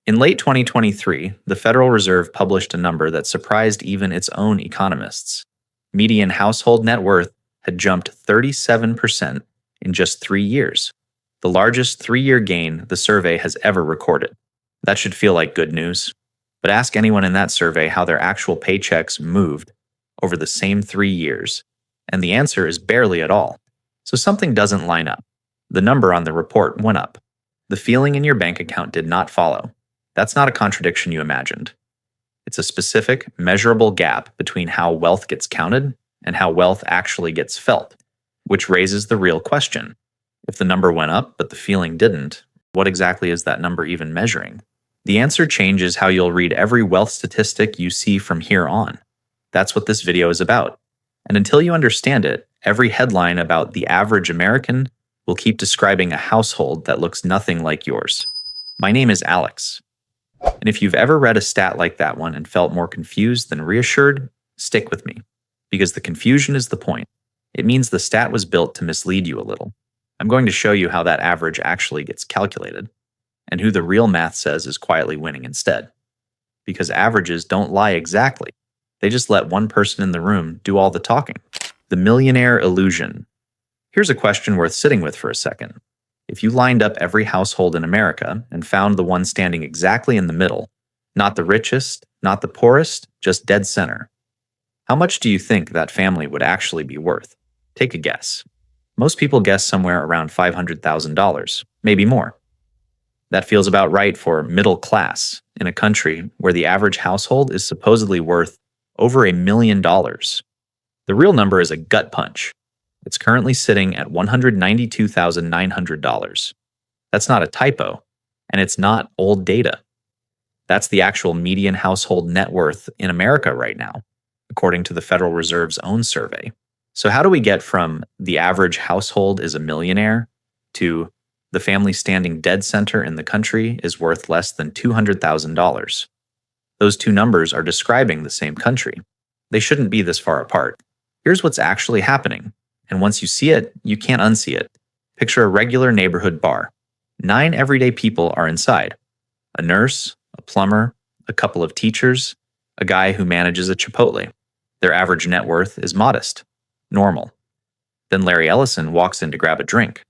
In late 2023, the Federal Reserve published a number that surprised even its own economists. Median household net worth had jumped 37% in just 3 years, the largest 3-year gain the survey has ever recorded. That should feel like good news. But ask anyone in that survey how their actual paychecks moved over the same 3 years, and the answer is barely at all. So something doesn't line up. The number on the report went up. The feeling in your bank account did not follow. That's not a contradiction you imagined. It's a specific, measurable gap between how wealth gets counted and how wealth actually gets felt, which raises the real question. If the number went up but the feeling didn't, what exactly is that number even measuring? The answer changes how you'll read every wealth statistic you see from here on. That's what this video is about. And until you understand it, every headline about the average American will keep describing a household that looks nothing like yours. My name is Alex. And if you've ever read a stat like that one and felt more confused than reassured, stick with me. Because the confusion is the point. It means the stat was built to mislead you a little. I'm going to show you how that average actually gets calculated, and who the real math says is quietly winning instead. Because averages don't lie exactly. They just let one person in the room do all the talking. The Millionaire Illusion. Here's a question worth sitting with for a second. If you lined up every household in America and found the one standing exactly in the middle, not the richest, not the poorest, just dead center, how much do you think that family would actually be worth? Take a guess. Most people guess somewhere around $500,000, maybe more. That feels about right for middle class in a country where the average household is supposedly worth over $1 million. The real number is a gut punch. It's currently sitting at $192,900. That's not a typo, and it's not old data. That's the actual median household net worth in America right now, according to the Federal Reserve's own survey. So how do we get from the average household is a millionaire to the family standing dead center in the country is worth less than $200,000? Those two numbers are describing the same country. They shouldn't be this far apart. Here's what's actually happening. And once you see it, you can't unsee it. Picture a regular neighborhood bar. 9 everyday people are inside. A nurse, a plumber, a couple of teachers, a guy who manages a Chipotle. Their average net worth is modest, normal. Then Larry Ellison walks in to grab a drink.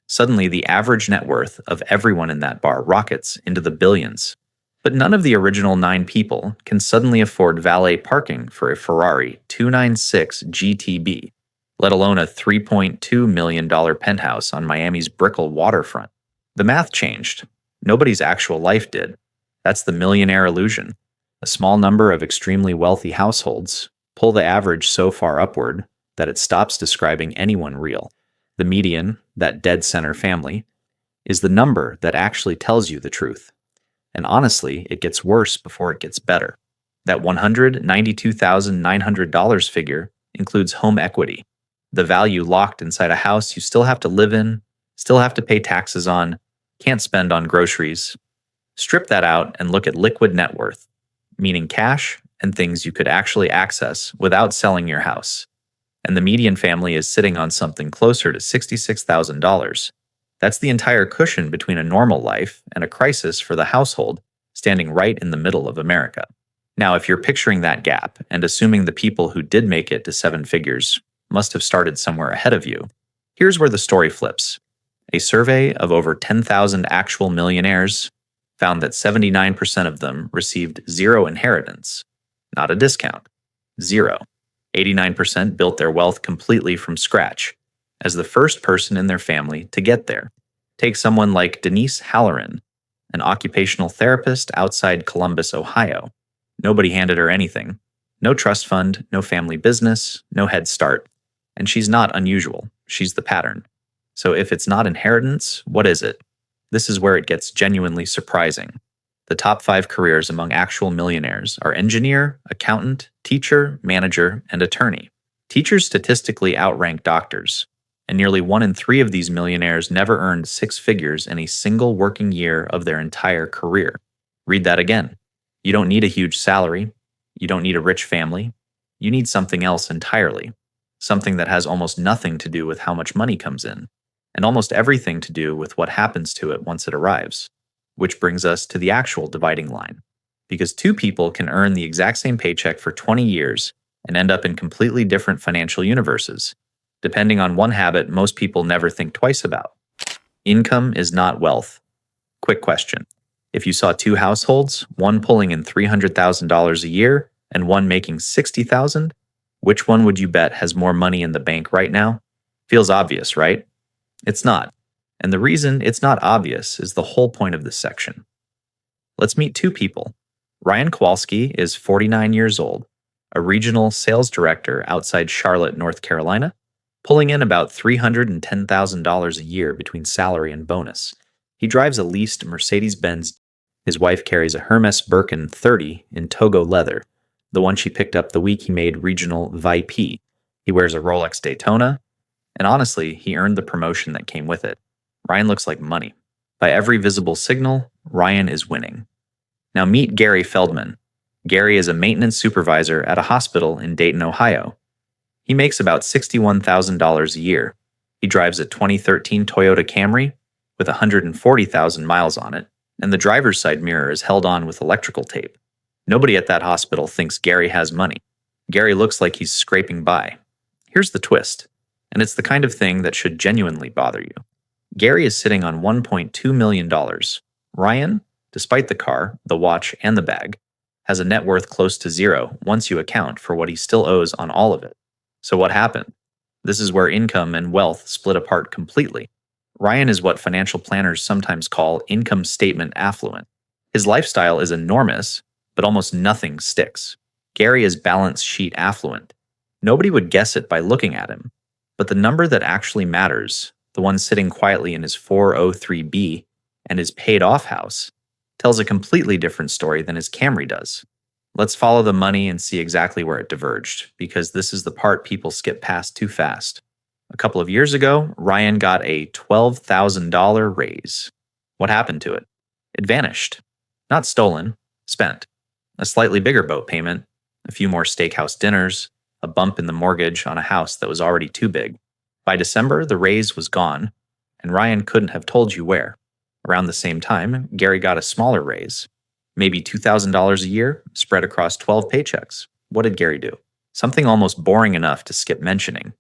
Suddenly, the average net worth of everyone in that bar rockets into the billions. But none of the original 9 people can suddenly afford valet parking for a Ferrari 296 GTB, let alone a $3.2 million penthouse on Miami's Brickell waterfront. The math changed. Nobody's actual life did. That's the millionaire illusion. A small number of extremely wealthy households pull the average so far upward that it stops describing anyone real. The median, that dead center family, is the number that actually tells you the truth. And honestly, it gets worse before it gets better. That $192,900 figure includes home equity, the value locked inside a house you still have to live in, still have to pay taxes on, can't spend on groceries. Strip that out and look at liquid net worth, meaning cash and things you could actually access without selling your house. And the median family is sitting on something closer to $66,000. That's the entire cushion between a normal life and a crisis for the household, standing right in the middle of America. Now, if you're picturing that gap and assuming the people who did make it to 7 figures must have started somewhere ahead of you, here's where the story flips. A survey of over 10,000 actual millionaires found that 79% of them received 0 inheritance, not a discount, 0. 89% built their wealth completely from scratch, as the first person in their family to get there. Take someone like Denise Halloran, an occupational therapist outside Columbus, Ohio. Nobody handed her anything. No trust fund, no family business, no head start. And she's not unusual. She's the pattern. So if it's not inheritance, what is it? This is where it gets genuinely surprising. The top 5 careers among actual millionaires are engineer, accountant, teacher, manager, and attorney. Teachers statistically outrank doctors, and nearly 1 in 3 of these millionaires never earned 6 figures in a single working year of their entire career. Read that again. You don't need a huge salary. You don't need a rich family. You need something else entirely. Something that has almost nothing to do with how much money comes in, and almost everything to do with what happens to it once it arrives. which brings us to the actual dividing line. Because two people can earn the exact same paycheck for 20 years and end up in completely different financial universes, depending on one habit most people never think twice about. Income is not wealth. Quick question. If you saw two households, one pulling in $300,000 a year and one making $60,000, which one would you bet has more money in the bank right now? Feels obvious, right? It's not. And the reason it's not obvious is the whole point of this section. Let's meet two people. Ryan Kowalski is 49 years old, a regional sales director outside Charlotte, North Carolina, pulling in about $310,000 a year between salary and bonus. He drives a leased Mercedes-Benz. His wife carries a Hermes Birkin 30 in Togo leather, the one she picked up the week he made regional VP. He wears a Rolex Daytona, and honestly, he earned the promotion that came with it. Ryan looks like money. By every visible signal, Ryan is winning. Now meet Gary Feldman. Gary is a maintenance supervisor at a hospital in Dayton, Ohio. He makes about $61,000 a year. He drives a 2013 Toyota Camry with 140,000 miles on it, and the driver's side mirror is held on with electrical tape. Nobody at that hospital thinks Gary has money. Gary looks like he's scraping by. Here's the twist, and it's the kind of thing that should genuinely bother you. Gary is sitting on $1.2 million. Ryan, despite the car, the watch, and the bag, has a net worth close to zero once you account for what he still owes on all of it. So what happened? This is where income and wealth split apart completely. Ryan is what financial planners sometimes call income statement affluent. His lifestyle is enormous, but almost nothing sticks. Gary is balance sheet affluent. Nobody would guess it by looking at him, but the number that actually matters, the one sitting quietly in his 403B and his paid-off house, tells a completely different story than his Camry does. Let's follow the money and see exactly where it diverged, because this is the part people skip past too fast. A couple of years ago, Ryan got a $12,000 raise. What happened to it? It vanished. Not stolen, spent. A slightly bigger boat payment, a few more steakhouse dinners, a bump in the mortgage on a house that was already too big. By December, the raise was gone, and Ryan couldn't have told you where. Around the same time, Gary got a smaller raise, maybe $2,000 a year, spread across 12 paychecks. What did Gary do? Something almost boring enough to skip mentioning.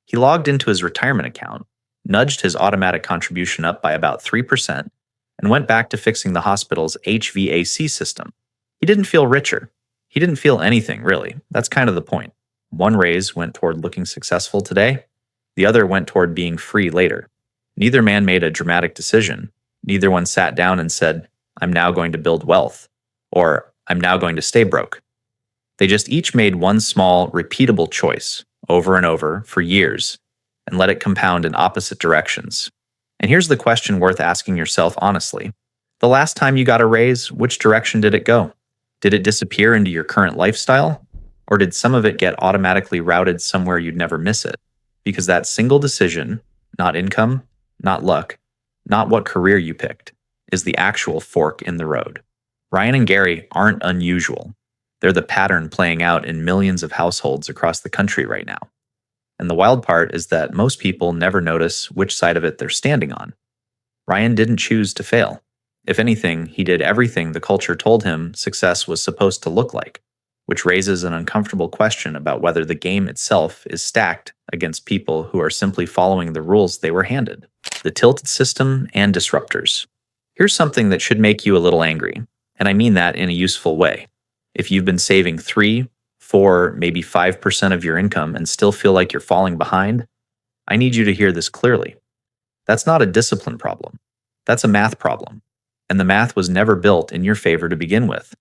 He logged into his retirement account, nudged his automatic contribution up by about 3%, and went back to fixing the hospital's HVAC system. He didn't feel richer. He didn't feel anything, really. That's kind of the point. One raise went toward looking successful today. The other went toward being free later. Neither man made a dramatic decision. Neither one sat down and said, "I'm now going to build wealth," or "I'm now going to stay broke." They just each made one small, repeatable choice over and over for years and let it compound in opposite directions. And here's the question worth asking yourself honestly. The last time you got a raise, which direction did it go? Did it disappear into your current lifestyle? Or did some of it get automatically routed somewhere you'd never miss it? Because that single decision, not income, not luck, not what career you picked, is the actual fork in the road. Ryan and Gary aren't unusual. They're the pattern playing out in millions of households across the country right now. And the wild part is that most people never notice which side of it they're standing on. Ryan didn't choose to fail. If anything, he did everything the culture told him success was supposed to look like, which raises an uncomfortable question about whether the game itself is stacked against people who are simply following the rules they were handed. The tilted system and disruptors. Here's something that should make you a little angry, and I mean that in a useful way. If you've been saving 3, 4, maybe 5% of your income and still feel like you're falling behind, I need you to hear this clearly. That's not a discipline problem. That's a math problem. And the math was never built in your favor to begin with.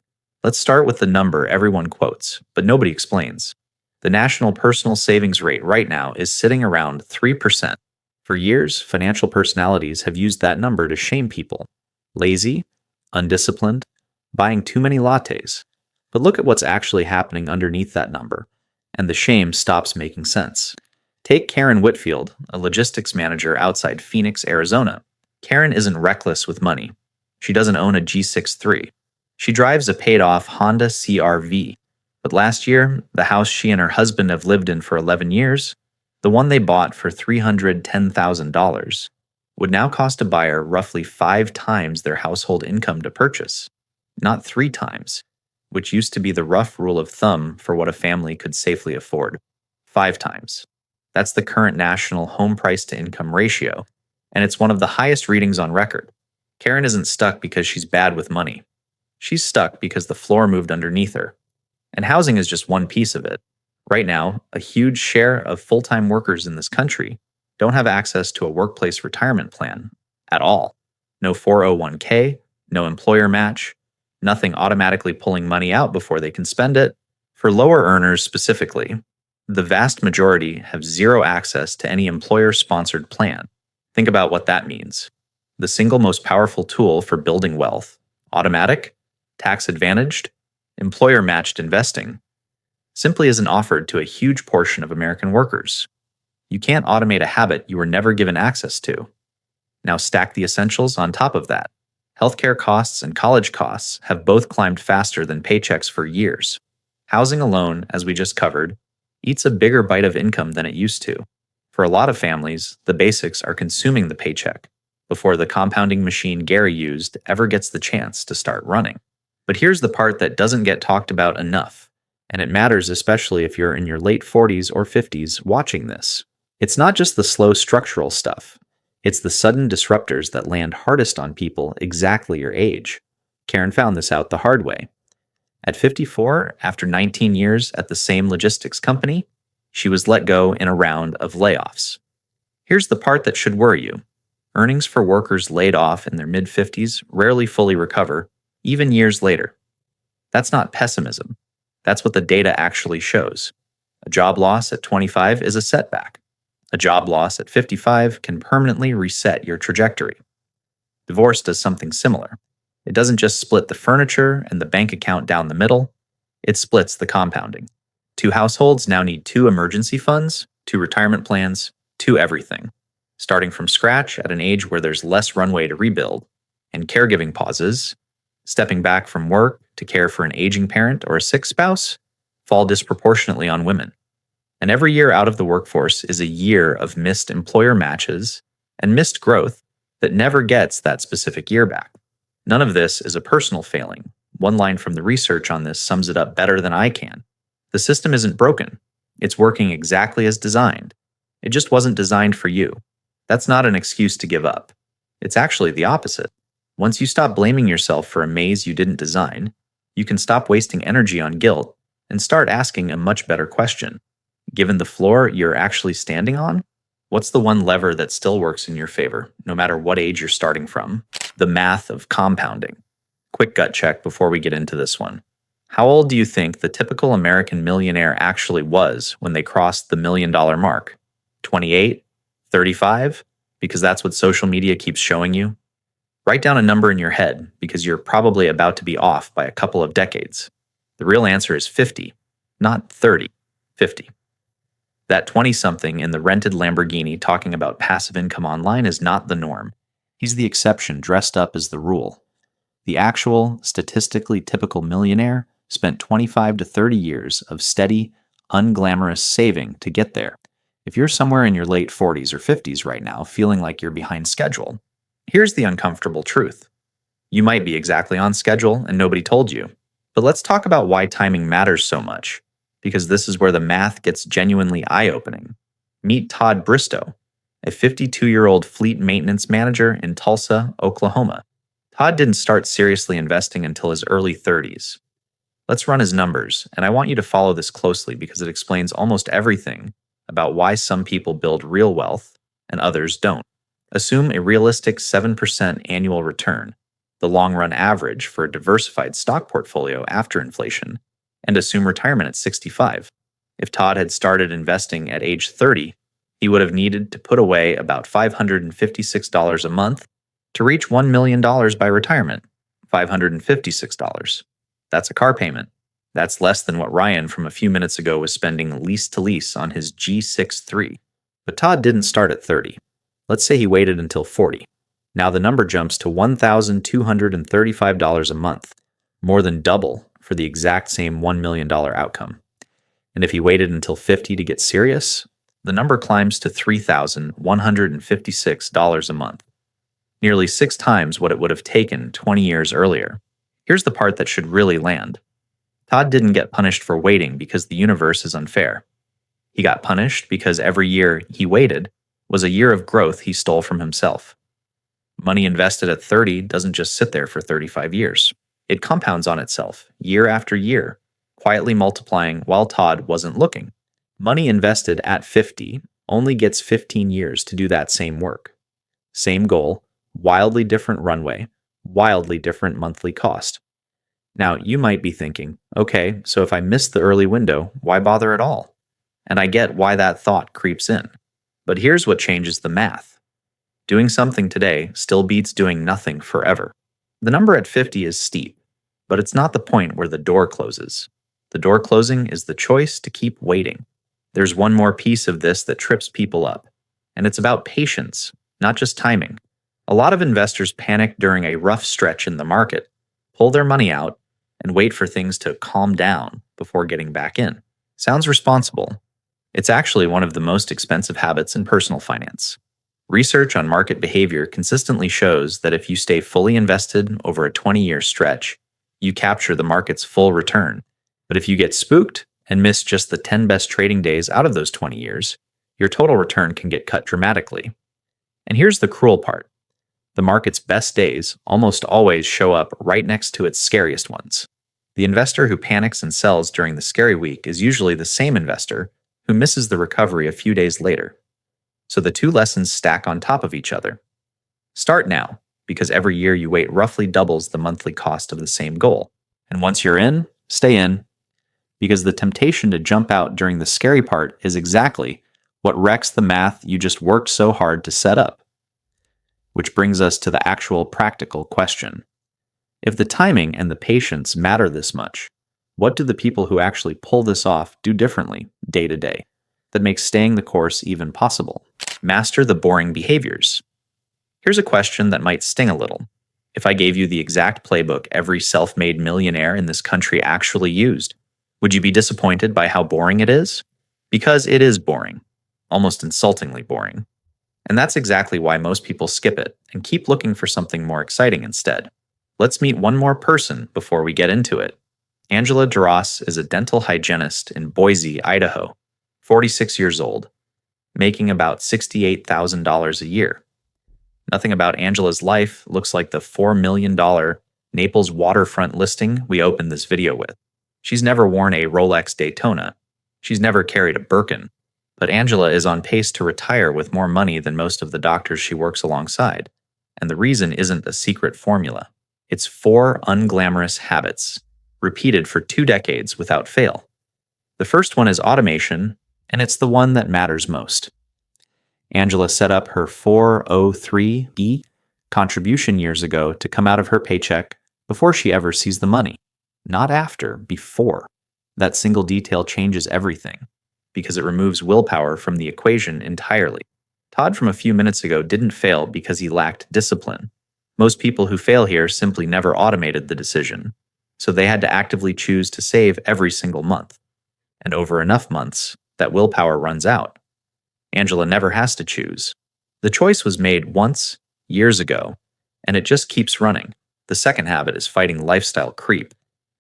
Let's start with the number everyone quotes, but nobody explains. The national personal savings rate right now is sitting around 3%. For years, financial personalities have used that number to shame people. Lazy, undisciplined, buying too many lattes. But look at what's actually happening underneath that number, and the shame stops making sense. Take Karen Whitfield, a logistics manager outside Phoenix, Arizona. Karen isn't reckless with money. She doesn't own a G63. She drives a paid-off Honda CR-V. But last year, the house she and her husband have lived in for 11 years, the one they bought for $310,000, would now cost a buyer roughly 5 times their household income to purchase, not 3 times, which used to be the rough rule of thumb for what a family could safely afford. 5 times. That's the current national home price to income ratio, and it's one of the highest readings on record. Karen isn't stuck because she's bad with money. She's stuck because the floor moved underneath her. And housing is just one piece of it. Right now, a huge share of full-time workers in this country don't have access to a workplace retirement plan at all. No 401k, no employer match, nothing automatically pulling money out before they can spend it. For lower earners specifically, the vast majority have zero access to any employer-sponsored plan. Think about what that means. The single most powerful tool for building wealth, automatic, tax-advantaged, employer-matched investing, simply isn't offered to a huge portion of American workers. You can't automate a habit you were never given access to. Now stack the essentials on top of that. Healthcare costs and college costs have both climbed faster than paychecks for years. Housing alone, as we just covered, eats a bigger bite of income than it used to. For a lot of families, the basics are consuming the paycheck before the compounding machine Gary used ever gets the chance to start running. But here's the part that doesn't get talked about enough, and it matters especially if you're in your late 40s or 50s watching this. It's not just the slow structural stuff. It's the sudden disruptors that land hardest on people exactly your age. Karen found this out the hard way. At 54, after 19 years at the same logistics company, she was let go in a round of layoffs. Here's the part that should worry you. Earnings for workers laid off in their mid-50s rarely fully recover, even years later. That's not pessimism. That's what the data actually shows. A job loss at 25 is a setback. A job loss at 55 can permanently reset your trajectory. Divorce does something similar. It doesn't just split the furniture and the bank account down the middle, it splits the compounding. 2 households now need 2 emergency funds, 2 retirement plans, 2 everything. Starting from scratch at an age where there's less runway to rebuild, and caregiving pauses, stepping back from work to care for an aging parent or a sick spouse, fall disproportionately on women. And every year out of the workforce is a year of missed employer matches and missed growth that never gets that specific year back. None of this is a personal failing. One line from the research on this sums it up better than I can. The system isn't broken. It's working exactly as designed. It just wasn't designed for you. That's not an excuse to give up. It's actually the opposite. Once you stop blaming yourself for a maze you didn't design, you can stop wasting energy on guilt and start asking a much better question. Given the floor you're actually standing on, what's the one lever that still works in your favor, no matter what age you're starting from? The math of compounding. Quick gut check before we get into this one. How old do you think the typical American millionaire actually was when they crossed the $1 million mark? 28? 35? Because that's what social media keeps showing you? Write down a number in your head because you're probably about to be off by a couple of decades. The real answer is 50, not 30. 50. That 20-something in the rented Lamborghini talking about passive income online is not the norm. He's the exception dressed up as the rule. The actual, statistically typical millionaire spent 25 to 30 years of steady, unglamorous saving to get there. If you're somewhere in your late 40s or 50s right now feeling like you're behind schedule, here's the uncomfortable truth. You might be exactly on schedule and nobody told you. But let's talk about why timing matters so much, because this is where the math gets genuinely eye-opening. Meet Todd Bristow, a 52-year-old fleet maintenance manager in Tulsa, Oklahoma. Todd didn't start seriously investing until his early 30s. Let's run his numbers, and I want you to follow this closely because it explains almost everything about why some people build real wealth and others don't. Assume a realistic 7% annual return, the long-run average for a diversified stock portfolio after inflation, and assume retirement at 65. If Todd had started investing at age 30, he would have needed to put away about $556 a month to reach $1 million by retirement. $556. That's a car payment. That's less than what Ryan from a few minutes ago was spending lease to lease on his G63. But Todd didn't start at 30. Let's say he waited until 40. Now the number jumps to $1,235 a month, more than double for the exact same $1 million outcome. And if he waited until 50 to get serious, the number climbs to $3,156 a month. nearly 6 times what it would have taken 20 years earlier. Here's the part that should really land. Todd didn't get punished for waiting because the universe is unfair. He got punished because every year he waited was a year of growth he stole from himself. Money invested at 30 doesn't just sit there for 35 years. It compounds on itself, year after year, quietly multiplying while Todd wasn't looking. Money invested at 50 only gets 15 years to do that same work. Same goal, wildly different runway, wildly different monthly cost. Now, you might be thinking, okay, so if I missed the early window, why bother at all? And I get why that thought creeps in. But here's what changes the math. Doing something today still beats doing nothing forever. The number at 50 is steep, but it's not the point where the door closes. The door closing is the choice to keep waiting. There's one more piece of this that trips people up, and it's about patience, not just timing. A lot of investors panic during a rough stretch in the market, pull their money out, and wait for things to calm down before getting back in. Sounds responsible. It's actually one of the most expensive habits in personal finance. Research on market behavior consistently shows that if you stay fully invested over a 20-year stretch, you capture the market's full return. But if you get spooked and miss just the 10 best trading days out of those 20 years, your total return can get cut dramatically. And here's the cruel part. The market's best days almost always show up right next to its scariest ones. The investor who panics and sells during the scary week is usually the same investor who misses the recovery a few days later. So the two lessons stack on top of each other. Start now, because every year you wait roughly doubles the monthly cost of the same goal. And once you're in, stay in, because the temptation to jump out during the scary part is exactly what wrecks the math you just worked so hard to set up. Which brings us to the actual practical question. If the timing and the patience matter this much, what do the people who actually pull this off do differently, day to day, that makes staying the course even possible? Master the boring behaviors. Here's a question that might sting a little. If I gave you the exact playbook every self-made millionaire in this country actually used, would you be disappointed by how boring it is? Because it is boring, almost insultingly boring. And that's exactly why most people skip it and keep looking for something more exciting instead. Let's meet one more person before we get into it. Angela DeRoss is a dental hygienist in Boise, Idaho, 46 years old, making about $68,000 a year. Nothing about Angela's life looks like the $4 million Naples waterfront listing we opened this video with. She's never worn a Rolex Daytona. She's never carried a Birkin. But Angela is on pace to retire with more money than most of the doctors she works alongside. And the reason isn't a secret formula. It's 4 unglamorous habits, repeated for 2 decades without fail. The first one is automation, and it's the one that matters most. Angela set up her 403(b) contribution years ago to come out of her paycheck before she ever sees the money. Not after, before. That single detail changes everything, because it removes willpower from the equation entirely. Todd from a few minutes ago didn't fail because he lacked discipline. Most people who fail here simply never automated the decision, so they had to actively choose to save every single month. And over enough months, that willpower runs out. Angela never has to choose. The choice was made once, years ago, and it just keeps running. The second habit is fighting lifestyle creep,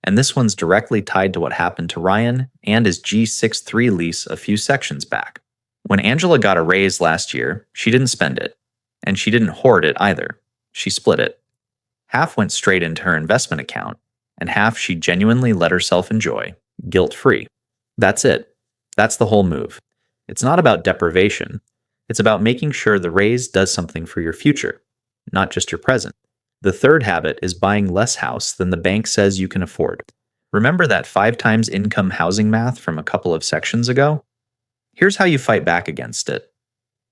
and this one's directly tied to what happened to Ryan and his G63 lease a few sections back. When Angela got a raise last year, she didn't spend it, and she didn't hoard it either. She split it. Half went straight into her investment account, and half she genuinely let herself enjoy, guilt-free. That's it. That's the whole move. It's not about deprivation. It's about making sure the raise does something for your future, not just your present. The third habit is buying less house than the bank says you can afford. Remember that 5 times income housing math from a couple of sections ago? Here's how you fight back against it.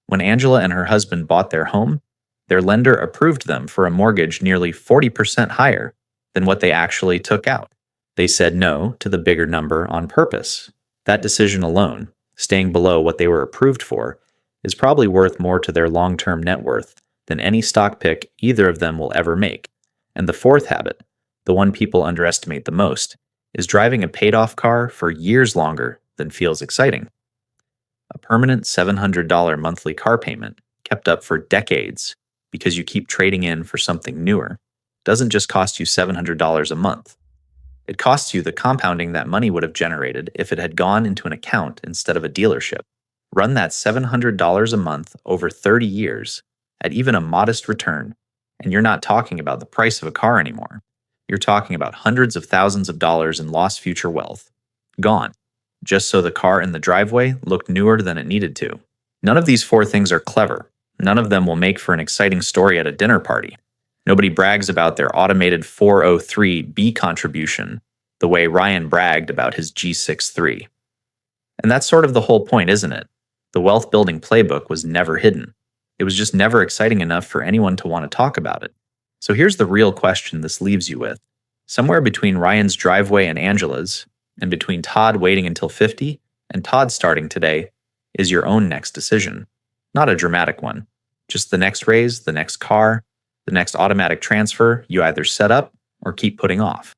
When Angela and her husband bought their home, their lender approved them for a mortgage nearly 40% higher than what they actually took out. They said no to the bigger number on purpose. That decision alone, staying below what they were approved for, is probably worth more to their long-term net worth than any stock pick either of them will ever make. And the fourth habit, the one people underestimate the most, is driving a paid-off car for years longer than feels exciting. A permanent $700 monthly car payment, kept up for decades, because you keep trading in for something newer, doesn't just cost you $700 a month. It costs you the compounding that money would have generated if it had gone into an account instead of a dealership. Run that $700 a month over 30 years at even a modest return, and you're not talking about the price of a car anymore. You're talking about hundreds of thousands of dollars in lost future wealth. Gone, just so the car in the driveway looked newer than it needed to. None of these four things are clever. None of them will make for an exciting story at a dinner party. Nobody brags about their automated 403B contribution the way Ryan bragged about his G63. And that's sort of the whole point, isn't it? The wealth building playbook was never hidden. It was just never exciting enough for anyone to want to talk about it. So here's the real question this leaves you with. Somewhere between Ryan's driveway and Angela's, and between Todd waiting until 50 and Todd starting today, is your own next decision. Not a dramatic one. Just the next raise, the next car, the next automatic transfer you either set up or keep putting off.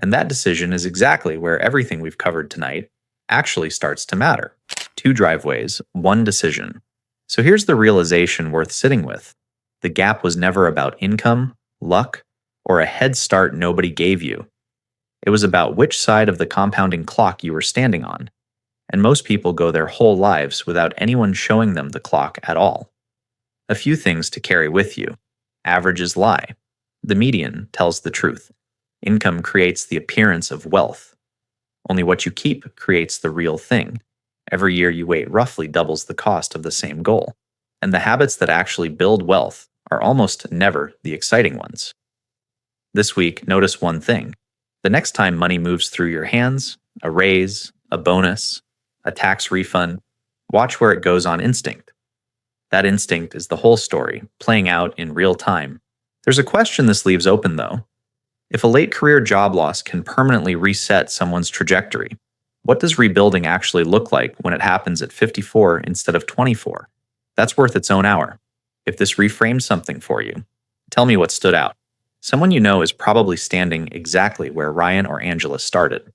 And that decision is exactly where everything we've covered tonight actually starts to matter. 2 driveways, 1 decision. So here's the realization worth sitting with. The gap was never about income, luck, or a head start nobody gave you. It was about which side of the compounding clock you were standing on. And most people go their whole lives without anyone showing them the clock at all. A few things to carry with you. Averages lie. The median tells the truth. Income creates the appearance of wealth. Only what you keep creates the real thing. Every year you wait roughly doubles the cost of the same goal. And the habits that actually build wealth are almost never the exciting ones. This week, notice one thing. The next time money moves through your hands, a raise, a bonus, a tax refund, watch where it goes on instinct. That instinct is the whole story, playing out in real time. There's a question this leaves open, though. If a late career job loss can permanently reset someone's trajectory, what does rebuilding actually look like when it happens at 54 instead of 24? That's worth its own hour. If this reframed something for you, tell me what stood out. Someone you know is probably standing exactly where Ryan or Angela started.